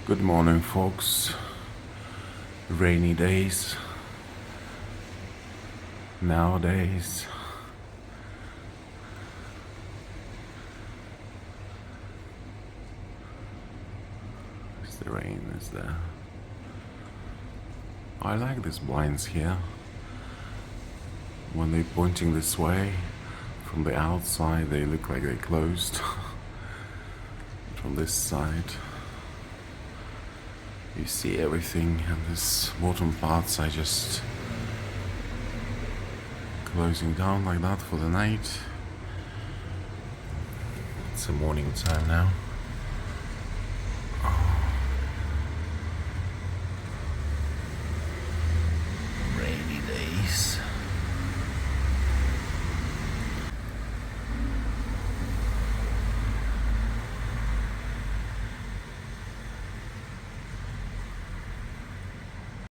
Good morning, folks. Rainy days nowadays. The rain is there. I like these blinds here. When they're pointing this way, from the outside they look like they're closed. From this side you see everything, and this bottom parts are just closing down like that for the night. It's the morning time now.